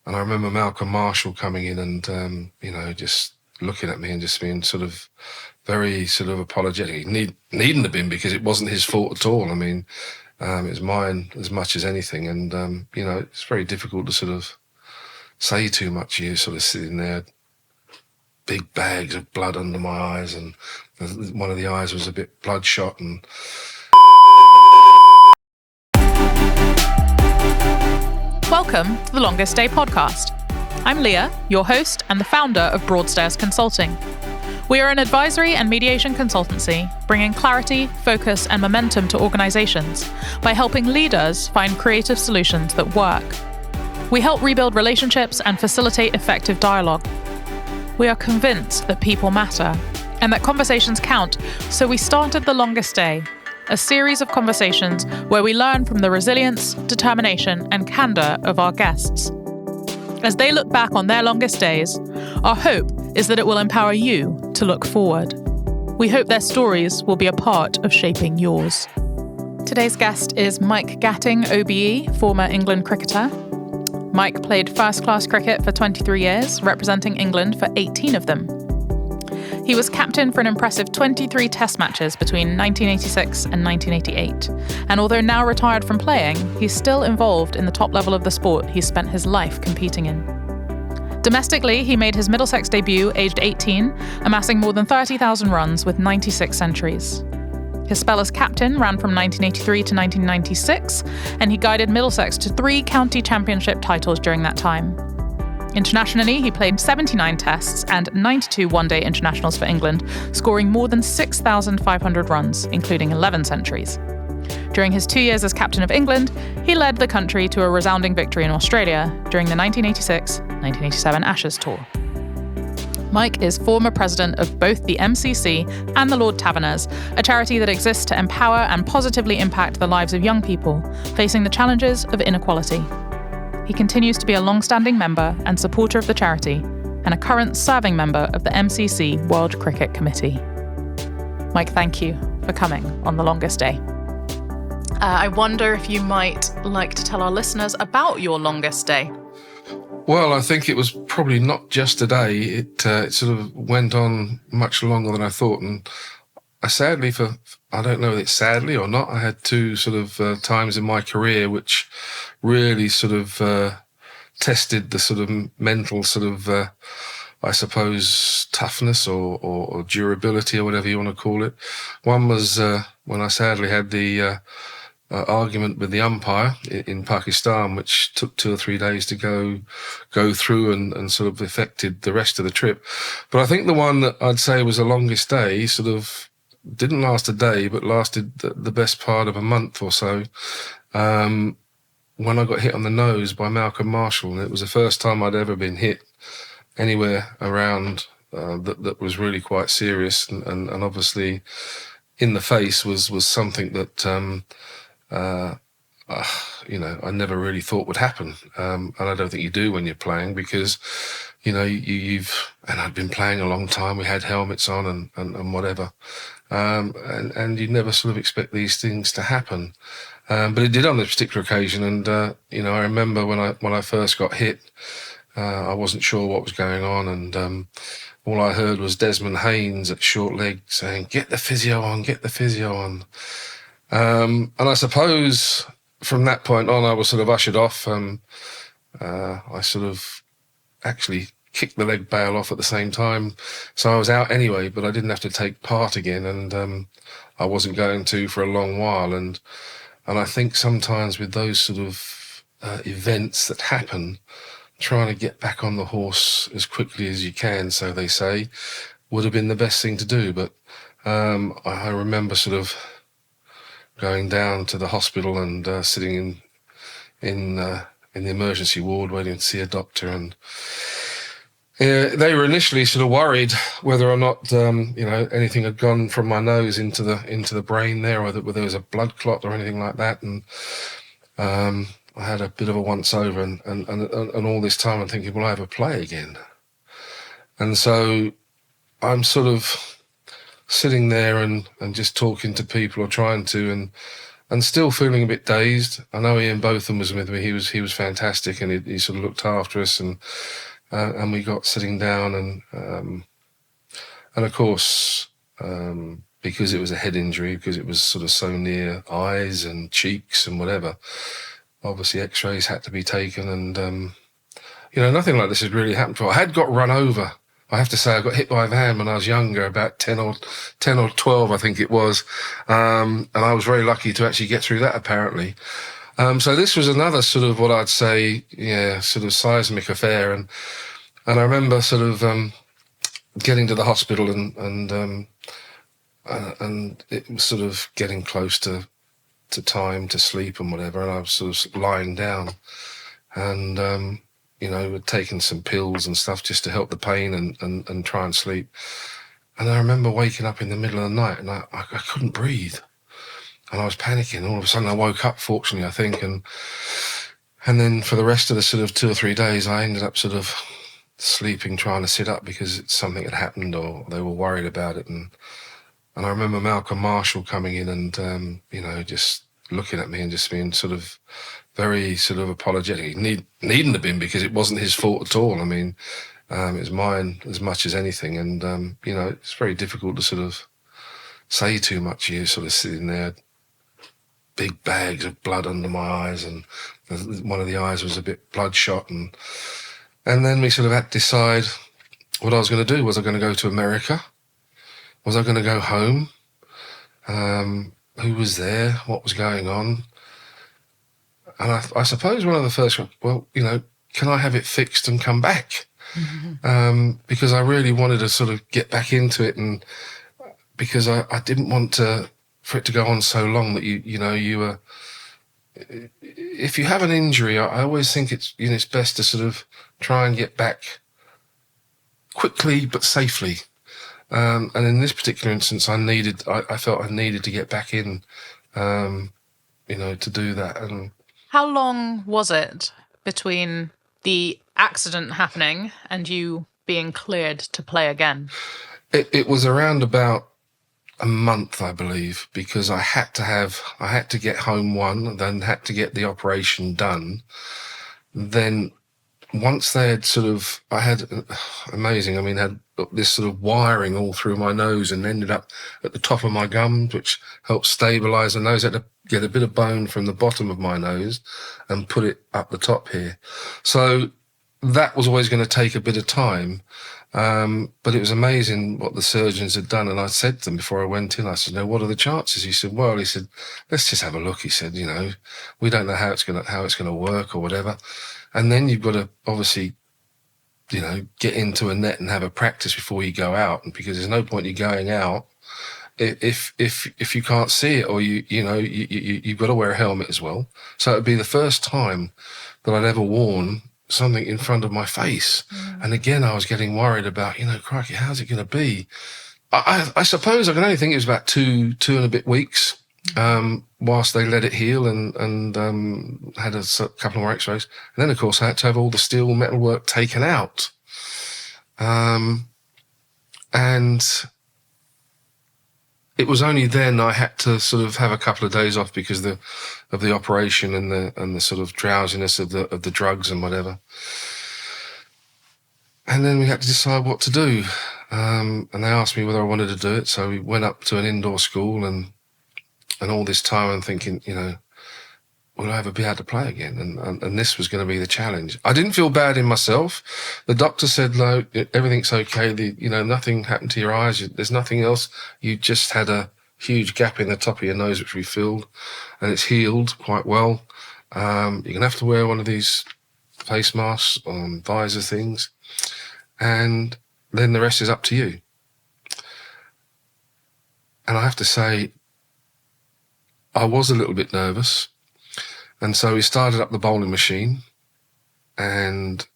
And I remember Malcolm Marshall coming in and, just looking at me and just being sort of very sort of apologetic. Needn't have been, because it wasn't his fault at all. I mean, it was mine as much as anything. And, it's very difficult to sort of say too much. You're sort of sitting there, big bags of blood under my eyes, and one of the eyes was a bit bloodshot. And welcome to the Longest Day podcast. I'm Leah, your host and the founder of Broadstairs Consulting. We are an advisory and mediation consultancy, bringing clarity, focus, and momentum to organizations by helping leaders find creative solutions that work. We help rebuild relationships and facilitate effective dialogue. We are convinced that people matter and that conversations count, so we started The Longest Day, a series of conversations where we learn from the resilience, determination, and candor of our guests. As they look back on their longest days, our hope is that it will empower you to look forward. We hope their stories will be a part of shaping yours. Today's guest is Mike Gatting OBE, former England cricketer. Mike played first-class cricket for 23 years, representing England for 18 of them. He was captain for an impressive 23 test matches between 1986 and 1988. And although now retired from playing, he's still involved in the top level of the sport he's spent his life competing in. Domestically, he made his Middlesex debut aged 18, amassing more than 30,000 runs with 96 centuries. His spell as captain ran from 1983 to 1996, and he guided Middlesex to 3 county championship titles during that time. Internationally, he played 79 tests and 92 one-day internationals for England, scoring more than 6,500 runs, including 11 centuries. During his 2 years as captain of England, he led the country to a resounding victory in Australia during the 1986-1987 Ashes Tour. Mike is former president of both the MCC and the Lord Taverners, a charity that exists to empower and positively impact the lives of young people facing the challenges of inequality. He continues to be a long-standing member and supporter of the charity and a current serving member of the MCC World Cricket Committee. Mike, thank you for coming on The Longest Day. I wonder if you might like to tell our listeners about your longest day. well, I think it was probably not just a day. It sort of went on much longer than I thought. And I don't know if it's sadly or not, I had 2 sort of times in my career which really sort of tested the sort of mental sort of, I suppose, toughness or durability or whatever you want to call it. One was when I sadly had the argument with the umpire in Pakistan, which took 2 or 3 days to go through and sort of affected the rest of the trip. But I think the one that I'd say was the longest day sort of didn't last a day, but lasted the best part of a month or so. When I got hit on the nose by Malcolm Marshall, and it was the first time I'd ever been hit anywhere around that was really quite serious, and obviously in the face was something that I never really thought would happen, and I don't think you do when you're playing, because and I'd been playing a long time. We had helmets on and whatever, and you never sort of expect these things to happen. But it did on this particular occasion, and I remember when I first got hit, I wasn't sure what was going on, and all I heard was Desmond Haynes at short leg saying, "Get the physio on, get the physio on." And I suppose from that point on, I was sort of ushered off. I sort of actually kicked the leg bail off at the same time, so I was out anyway, but I didn't have to take part again, and I wasn't going to for a long while. And I think sometimes with those sort of events that happen, trying to get back on the horse as quickly as you can, so they say, would have been the best thing to do. But I remember sort of going down to the hospital and sitting in the emergency ward waiting to see a doctor, and they were initially sort of worried whether or not anything had gone from my nose into the brain there, or whether there was a blood clot or anything like that. And I had a bit of a once over, and all this time I'm thinking, will I ever play again? And so I'm sort of sitting there and just talking to people, or trying to, and still feeling a bit dazed. I know Ian Botham was with me. He was fantastic, and he sort of looked after us, and we got sitting down, and of course, because it was a head injury, because it was sort of so near eyes and cheeks and whatever, obviously X-rays had to be taken, and nothing like this had really happened before. I had got run over. I have to say, I got hit by a van when I was younger, about 10 or 12, I think it was. And I was very lucky to actually get through that, apparently. So this was another sort of what I'd say, sort of seismic affair. And I remember sort of getting to the hospital, and it was sort of getting close to time to sleep and whatever. And I was sort of lying down, and we'd taken some pills and stuff just to help the pain and try and sleep. And I remember waking up in the middle of the night, and I couldn't breathe. And I was panicking. All of a sudden I woke up, fortunately, I think. And then for the rest of the sort of 2 or 3 days, I ended up sort of sleeping, trying to sit up because something had happened or they were worried about it. And I remember Malcolm Marshall coming in and, just looking at me and just being sort of very sort of apologetic. He needn't have been, because it wasn't his fault at all. I mean, it was mine as much as anything. And, it's very difficult to sort of say too much. You're sort of sitting there, big bags of blood under my eyes, and one of the eyes was a bit bloodshot. And then we sort of had to decide what I was going to do. Was I going to go to America? Was I going to go home? Who was there? What was going on? And I suppose one of the first, can I have it fixed and come back? Mm-hmm. Because I really wanted to sort of get back into it, and because I didn't want for it to go on so long that you were. If you have an injury, I always think it's best to sort of try and get back quickly but safely. And in this particular instance, I felt I needed to get back in, to do that. And how long was it between the accident happening and you being cleared to play again? It was around about a month, I believe, because I had to get home one, then had to get the operation done. Then once they had I had amazing, had this sort of wiring all through my nose and ended up at the top of my gums, which helped stabilize the nose. I had to get a bit of bone from the bottom of my nose and put it up the top here. So that was always going to take a bit of time. But it was amazing what the surgeons had done. And I said to them before I went in, I said, what are the chances? He said, let's just have a look. He said, we don't know how it's going to work or whatever. And then you've got to obviously, get into a net and have a practice before you go out. And because there's no point you going out if you can't see it, or you've got to wear a helmet as well. So it'd be the first time that I'd ever worn something in front of my face. And again, I was getting worried about, crikey, how's it going to be? I suppose I can only think it was about two and a bit weeks, whilst they let it heal and had a couple more x-rays. And then, of course, I had to have all the steel metal work taken out. And it was only then I had to sort of have a couple of days off because of the operation and the sort of drowsiness of the drugs and whatever. And then we had to decide what to do. And they asked me whether I wanted to do it. So we went up to an indoor school, and all this time I'm thinking, will I ever be able to play again? And this was going to be the challenge. I didn't feel bad in myself. The doctor said, no, everything's okay. Nothing happened to your eyes. There's nothing else. You just had a huge gap in the top of your nose, which we filled, and it's healed quite well. You're going to have to wear one of these face masks or visor things, and then the rest is up to you. And I have to say, I was a little bit nervous. And so we started up the bowling machine, and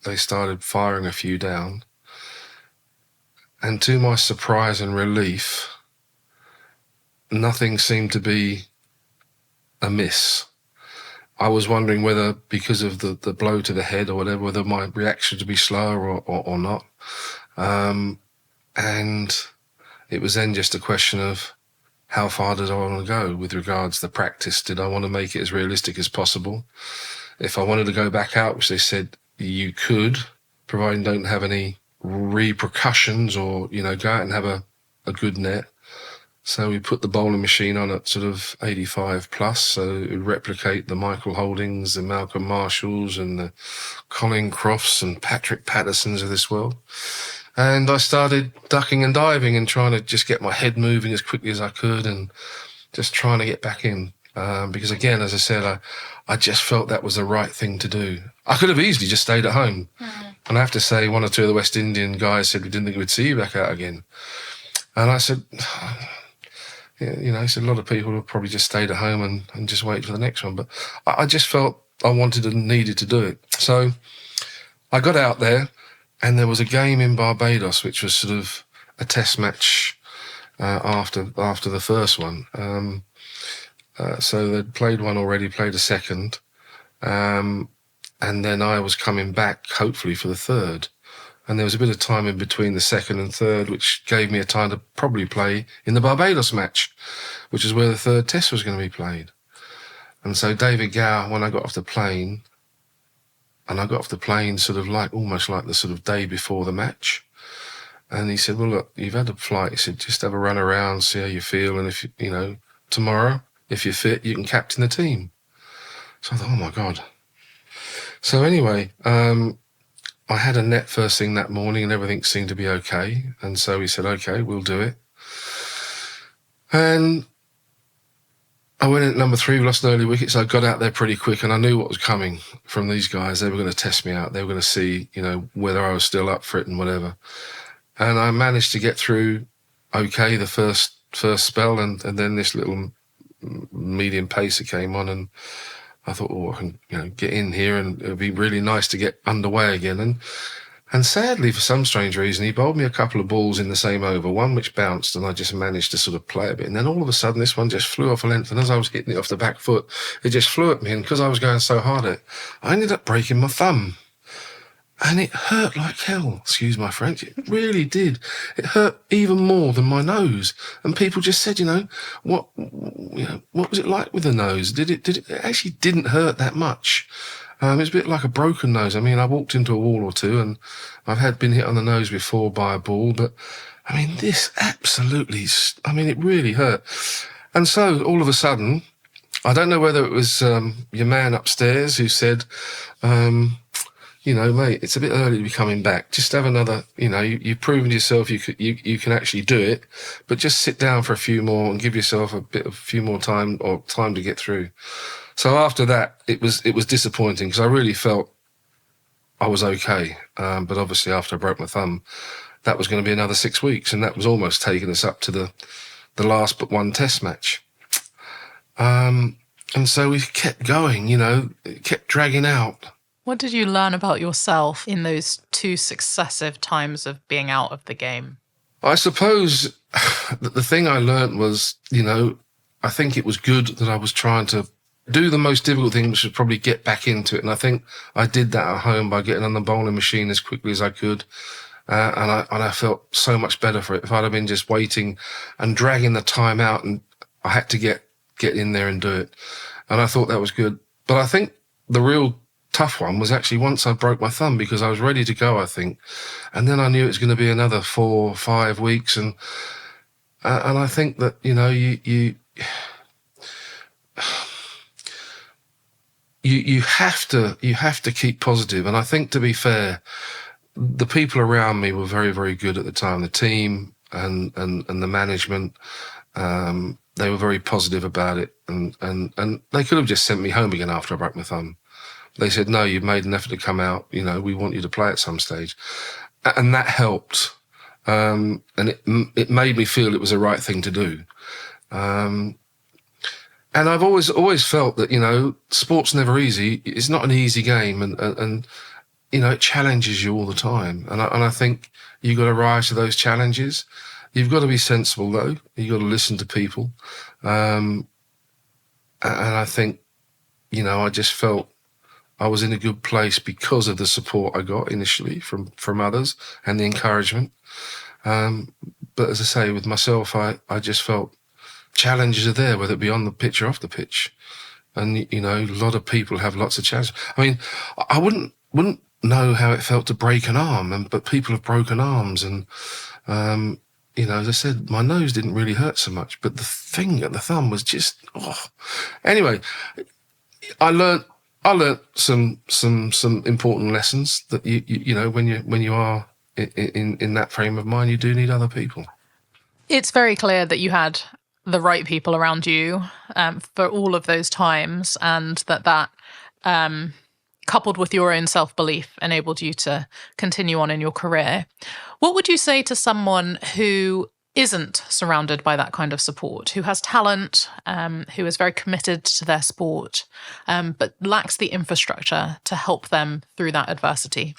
they started firing a few down. And to my surprise and relief, nothing seemed to be amiss. I was wondering whether, because of the blow to the head or whatever, whether my reaction to be slower or not. And it was then just a question of how far did I want to go with regards to the practice? Did I want to make it as realistic as possible? If I wanted to go back out, which they said you could, providing don't have any repercussions, or, you know, go out and have a good net. So we put the bowling machine on at sort of 85 plus, so it would replicate the Michael Holdings, the Malcolm Marshalls, and the Colin Crofts and Patrick Pattersons of this world. And I started ducking and diving and trying to just get my head moving as quickly as I could, and just trying to get back in. Because again, as I said, I just felt that was the right thing to do. I could have easily just stayed at home. And I have to say, one or two of the West Indian guys said, we didn't think we'd see you back out again. And I said, yeah, you know, he said a lot of people have probably just stayed at home and just waited for the next one. But I just felt I wanted and needed to do it. So I got out there, and there was a game in Barbados, which was sort of a test match after the first one. So they'd played one already, played a second. And then I was coming back, hopefully, for the third. And there was a bit of time in between the second and third, which gave me a time to probably play in the Barbados match, which is where the third test was going to be played. And so David Gower, when I got off the plane, and I got off the plane sort of like, almost like the sort of day before the match. And he said, well, look, you've had a flight. He said, just have a run around, see how you feel. And if, you know, tomorrow, if you're fit, you can captain the team. So I thought, oh my God. So anyway, I had a net first thing that morning, and everything seemed to be okay. And so he said, okay, we'll do it. And I went in at number 3, we lost an early wicket, so I got out there pretty quick, and I knew what was coming from these guys. They were going to test me out. They were going to see, you know, whether I was still up for it and whatever. And I managed to get through okay the first spell, and then this little medium pacer came on, and I thought, oh, I can, you know, get in here, and it would be really nice to get underway again. And sadly, for some strange reason, he bowled me a couple of balls in the same over, one which bounced, and I just managed to sort of play a bit. And then all of a sudden, this one just flew off a length, and as I was hitting it off the back foot, it just flew at me. And because I was going so hard at it, I ended up breaking my thumb. And it hurt like hell, excuse my French. It really did. It hurt even more than my nose. And people just said, you know, what was it like with the nose? It actually didn't hurt that much. It was a bit like a broken nose. I mean, I walked into a wall or two, and I've been hit on the nose before by a ball, but I mean, this absolutely, I mean, it really hurt. And so all of a sudden, I don't know whether it was your man upstairs who said, you know, mate, it's a bit early to be coming back. Just have another, you know, you've proven to yourself you can actually do it, but just sit down for a few more and give yourself a few more time to get through. So after that, it was disappointing, because I really felt I was okay. But obviously after I broke my thumb, that was going to be another 6 weeks, and that was almost taking us up to the last but one test match. And so we kept going, you know, it kept dragging out. What did you learn about yourself in those 2 successive times of being out of the game? I suppose that the thing I learned was, you know, I think it was good that I was trying to do the most difficult thing, which was probably get back into it. And I think I did that at home by getting on the bowling machine as quickly as I could. And I felt so much better for it. If I'd have been just waiting and dragging the time out, and I had to get in there and do it. And I thought that was good. But I think the real tough one was actually once I broke my thumb, because I was ready to go, I think. And then I knew it was going to be another 4 or 5 weeks. And I think that, you know, you have to keep positive. And I think, to be fair, the people around me were very, very good at the time. The team and the management, they were very positive about it. And they could have just sent me home again after I broke my thumb. They said, no, you've made an effort to come out. You know, we want you to play at some stage. And that helped. And it made me feel it was the right thing to do. And I've always felt that, you know, sport's never easy. It's not an easy game. And you know, it challenges you all the time. And I think you've got to rise to those challenges. You've got to be sensible, though. You've got to listen to people. And I think, you know, I just felt I was in a good place because of the support I got initially from others and the encouragement. But as I say, with myself, I just felt challenges are there, whether it be on the pitch or off the pitch. And, you know, a lot of people have lots of challenges. I mean, I wouldn't know how it felt to break an arm, but people have broken arms. And, you know, as I said, my nose didn't really hurt so much, but the finger, the thumb was just, oh. Anyway, I learnt some important lessons that you know, when you are in that frame of mind, you do need other people. It's very clear that you had the right people around you for all of those times, and that coupled with your own self-belief enabled you to continue on in your career. What would you say to someone who isn't surrounded by that kind of support, who has talent, who is very committed to their sport, but lacks the infrastructure to help them through that adversity?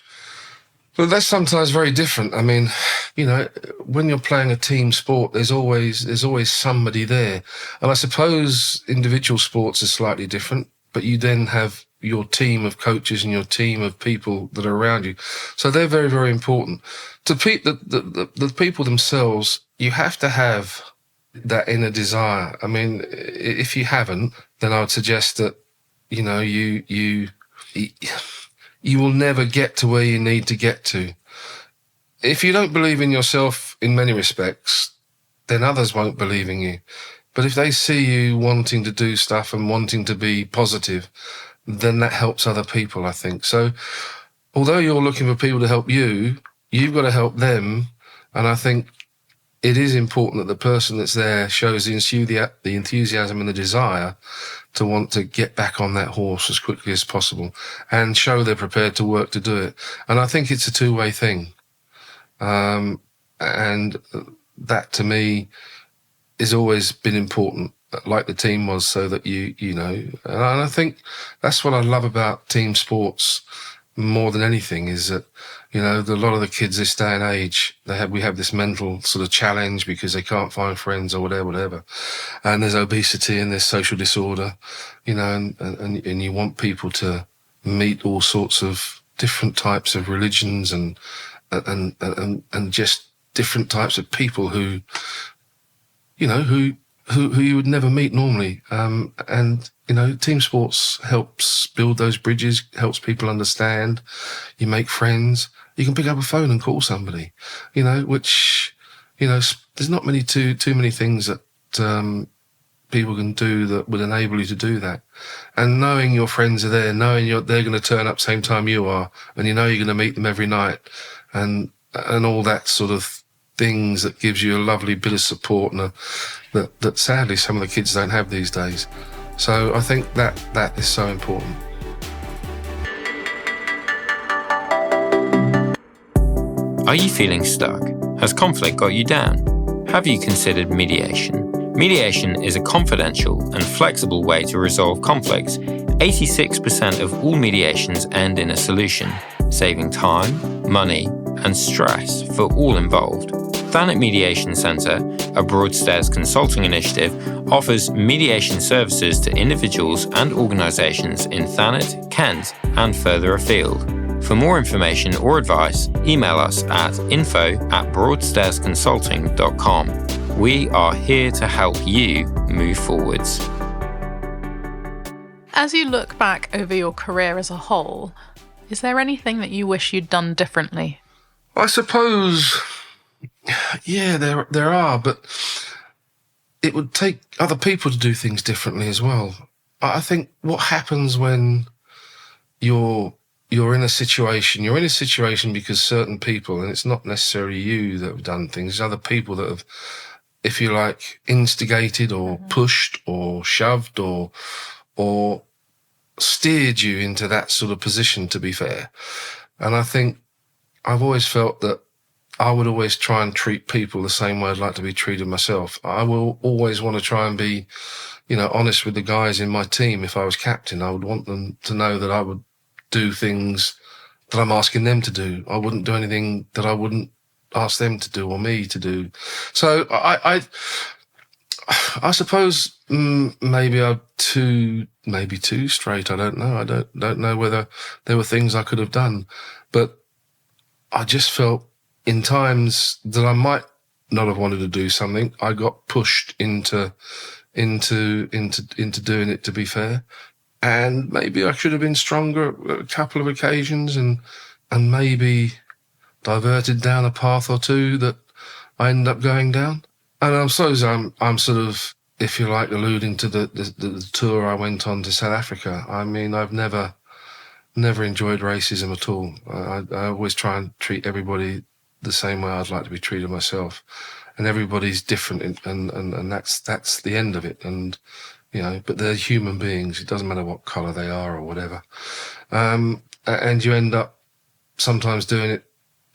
Well, that's sometimes very different. I mean, you know, when you're playing a team sport, there's always somebody there. And I suppose individual sports are slightly different, but you then have your team of coaches and your team of people that are around you. So they're very, very important. To the people themselves, you have to have that inner desire. I mean, if you haven't, then I would suggest that, you know, you will never get to where you need to get to. If you don't believe in yourself in many respects, then others won't believe in you. But if they see you wanting to do stuff and wanting to be positive, then that helps other people, I think. So although you're looking for people to help you, you've got to help them. And I think it is important that the person that's there shows the enthusiasm and the desire to want to get back on that horse as quickly as possible and show they're prepared to work to do it. And I think it's a two-way thing. And that to me has always been important, like the team was, so that you know, and I think that's what I love about team sports more than anything, is that, you know, a lot of the kids this day and age, we have this mental sort of challenge because they can't find friends or whatever. And there's obesity and there's social disorder, you know, and you want people to meet all sorts of different types of religions and just different types of people who, you know, who you would never meet normally. And, you know, team sports helps build those bridges, helps people understand. You make friends. You can pick up a phone and call somebody, you know, which, you know, there's not too many things that people can do that would enable you to do that. And knowing your friends are there, knowing they're going to turn up same time you are, and you know you're going to meet them every night, and all that sort of things that gives you a lovely bit of support, and that sadly some of the kids don't have these days. So I think that is so important. Are you feeling stuck? Has conflict got you down? Have you considered mediation? Mediation is a confidential and flexible way to resolve conflicts. 86% of all mediations end in a solution, saving time, money, and stress for all involved. Thanet Mediation Centre, a Broadstairs consulting initiative, offers mediation services to individuals and organisations in Thanet, Kent, and further afield. For more information or advice, email us at info@broadstairsconsulting.com. We are here to help you move forwards. As you look back over your career as a whole, is there anything that you wish you'd done differently? I suppose, yeah, there are, but it would take other people to do things differently as well. I think what happens when you're in a situation because certain people, and it's not necessarily you that have done things, it's other people that have, if you like, instigated or pushed or shoved or steered you into that sort of position, to be fair. And I think I've always felt that I would always try and treat people the same way I'd like to be treated myself. I will always want to try and be, you know, honest with the guys in my team. If I was captain, I would want them to know that I would do things that I'm asking them to do. I wouldn't do anything that I wouldn't ask them to do or me to do. So I suppose maybe I'm too straight. I don't know. I don't know whether there were things I could have done, but I just felt in times that I might not have wanted to do something. I got pushed into doing it, to be fair. And maybe I should have been stronger at a couple of occasions and maybe diverted down a path or two that I ended up going down. And I suppose I'm sort of, if you like, alluding to the tour I went on to South Africa. I mean, I've never enjoyed racism at all. I always try and treat everybody the same way I'd like to be treated myself. And everybody's different, and that's the end of it. And, you know, but they're human beings. It doesn't matter what colour they are or whatever. And you end up sometimes doing it,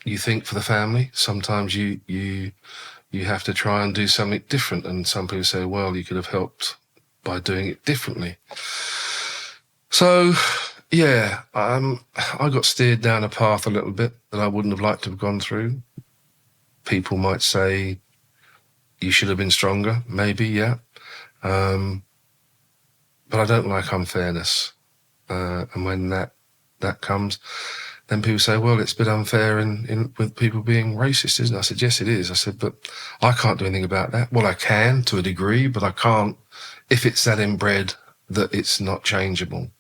you think, for the family. Sometimes you have to try and do something different. And some people say, well, you could have helped by doing it differently. So, yeah, I got steered down a path a little bit that I wouldn't have liked to have gone through. People might say you should have been stronger, maybe, yeah. But I don't like unfairness. And when that comes, then people say, well, it's a bit unfair with people being racist, isn't it? I said, yes, it is. I said, but I can't do anything about that. Well, I can to a degree, but I can't if it's that inbred that it's not changeable.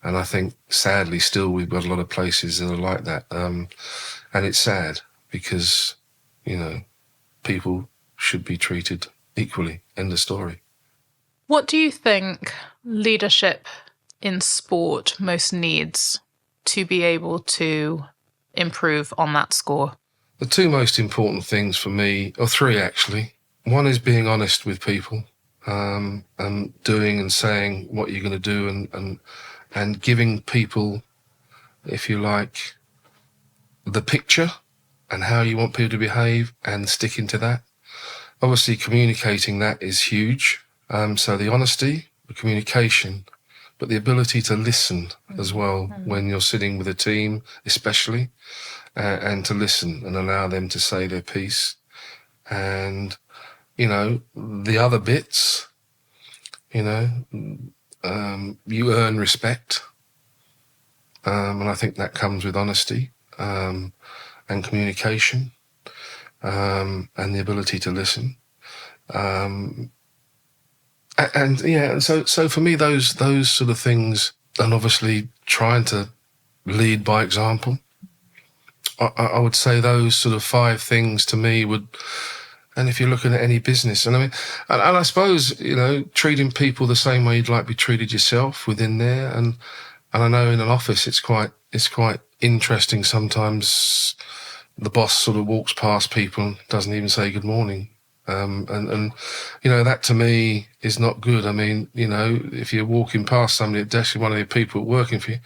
And I think, sadly, still we've got a lot of places that are like that. And it's sad because, you know, people should be treated equally. End of story. What do you think leadership in sport most needs to be able to improve on that score? The two most important things for me, or three actually. One is being honest with people, and doing and saying what you're going to do, and giving people, if you like, the picture and how you want people to behave and sticking to that. Obviously, communicating that is huge. So the honesty, the communication, but the ability to listen as well when you're sitting with a team, especially, and to listen and allow them to say their piece. And, you know, the other bits, you know, you earn respect. And I think that comes with honesty, and communication, and the ability to listen. And yeah, so for me, those sort of things, and obviously trying to lead by example, I would say those sort of 5 things to me would. And if you're looking at any business, and I mean, and I suppose, you know, treating people the same way you'd like to be treated yourself within there, and I know in an office it's quite interesting sometimes. The boss sort of walks past people and doesn't even say good morning. And you know, that to me is not good. I mean, you know, if you're walking past somebody, especially one of the people working for you,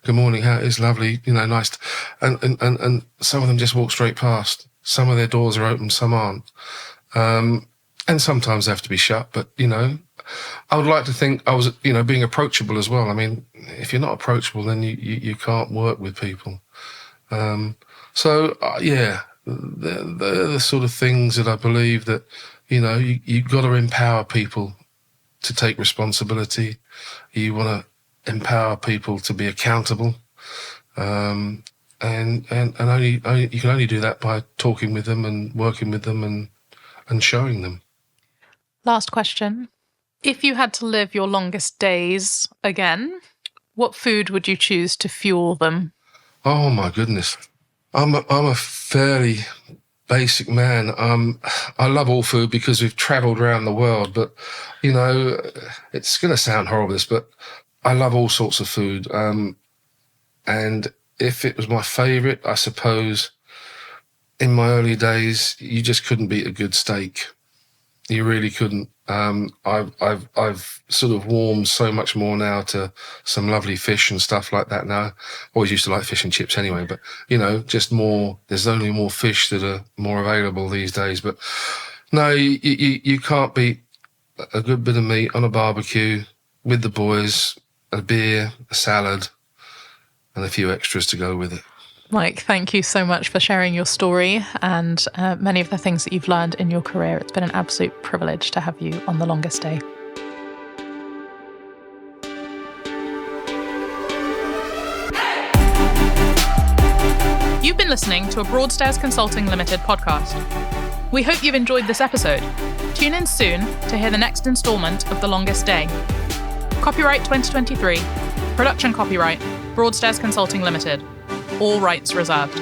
good morning, how is lovely, you know, nice. And some of them just walk straight past. Some of their doors are open, some aren't. And sometimes they have to be shut, but, you know, I would like to think I was, you know, being approachable as well. I mean, if you're not approachable, then you can't work with people. Yeah, they're the sort of things that I believe that, you know, you've got to empower people to take responsibility. You want to empower people to be accountable. And only you can only do that by talking with them and working with them and showing them. Last question. If you had to live your longest days again, what food would you choose to fuel them? Oh my goodness. I'm a fairly basic man. I love all food because we've travelled around the world, but, you know, it's going to sound horrible, but I love all sorts of food. And if it was my favourite, I suppose in my early days, you just couldn't beat a good steak. You really couldn't. I've sort of warmed so much more now to some lovely fish and stuff like that now. Always used to like fish and chips anyway, but, you know, just more, there's only more fish that are more available these days. But no, you can't beat a good bit of meat on a barbecue with the boys, a beer, a salad, and a few extras to go with it. Mike, thank you so much for sharing your story and many of the things that you've learned in your career. It's been an absolute privilege to have you on The Longest Day. You've been listening to a Broadstairs Consulting Limited podcast. We hope you've enjoyed this episode. Tune in soon to hear the next instalment of The Longest Day. Copyright 2023. Production copyright Broadstairs Consulting Limited. All rights reserved.